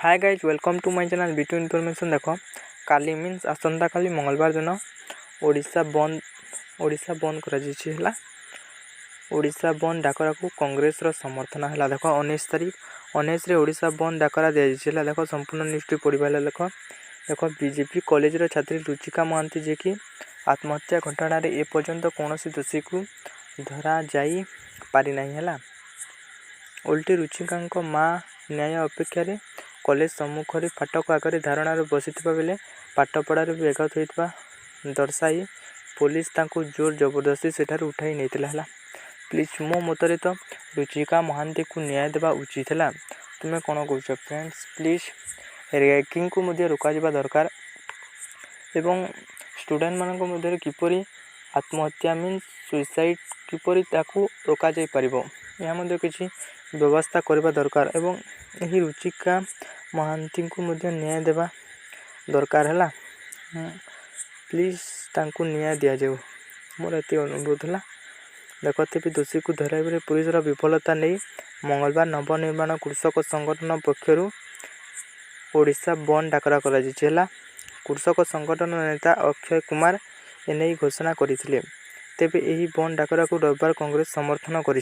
Hi guys welcome to my channel बिटू information. देख काली मीन्स आसंता काली मंगलवार दिन ओडिशा बंद करा ओडिशा बंद डाकरा को कांग्रेस रो समर्थन है। देख 19 तारीख 19 रे ओडिशा बंद डाकरा दिया। देख संपूर्ण न्यूज़ पढ़ा देख बीजेपी कॉलेज रो छात्री रुचिका महांती जे कि आत्महत्या घटना रे ए पर्यंत कौन दोषी को धरा जाई पारि नहीं है। उल्टी रुचिका माँ न्याय अपेक्षा कॉलेज सम्मुख फाटक आगे धारणा बसी बेले पाठपढ़ार व्याघात होता दर्शाई पुलिस तांको जोर जबरदस्ती सेठार उठाई नहीं। प्लीज मो मतरे तो रुचिका महांती को न्याय देवा उचित है। तुम्हें कौन कौच फ्रेंड्स? प्लीज रैगिंग को रोक दरकार एवं स्टूडेंट मान किपरि आत्महत्या मीन्स सुइसाइड किपरि ताकू रोक यह किसी व्यवस्था करने दरकार एवं यही रुचिका महांती को न्याय देवा दरकार है। प्लीज तांको न्याय दि जाऊ मोर ये अनुरोध है। देखते भी दोषी को धराइबे पुलिस विफलता नहीं मंगलवार नवनिर्माण कृषक संगठन पक्षर ओडिशा बंद डाकरा करा। कृषक संगठन नेता अक्षय कुमार एने घोषणा करते तेबे यही बंद डाकरा को रविवार कांग्रेस समर्थन कर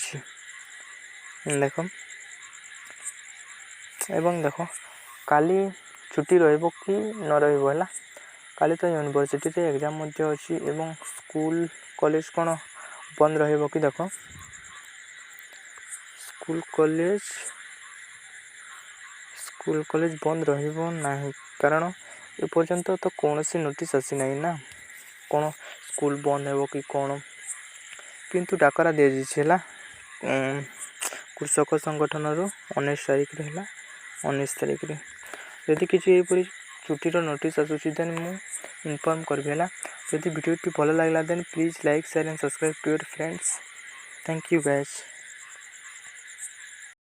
देख एवं देख काली छुट्टी रहिबो कि न रहिबो है। काली तो यूनिवर्सिटी रे एग्जाम अच्छी एवं स्कूल कॉलेज कौन बंद रहिबो कि देख स्कूल कॉलेज बंद रहिबो नाही कारण ए पर्यंत तो कौन सी नोटिस आसी नहीं ना कौन स्कूल बंद हो कि कौन किंतु डाकरा दि जाइए कृषक संगठन 19 तारीख रे है 19 तारीख रे यदि किसी यहीपरी छुट्टीर नोटिस आसूसी देन मु इनफॉर्म करबी है। यदि वीडियो भल लगे then please like share and subscribe to your friends. Thank you guys.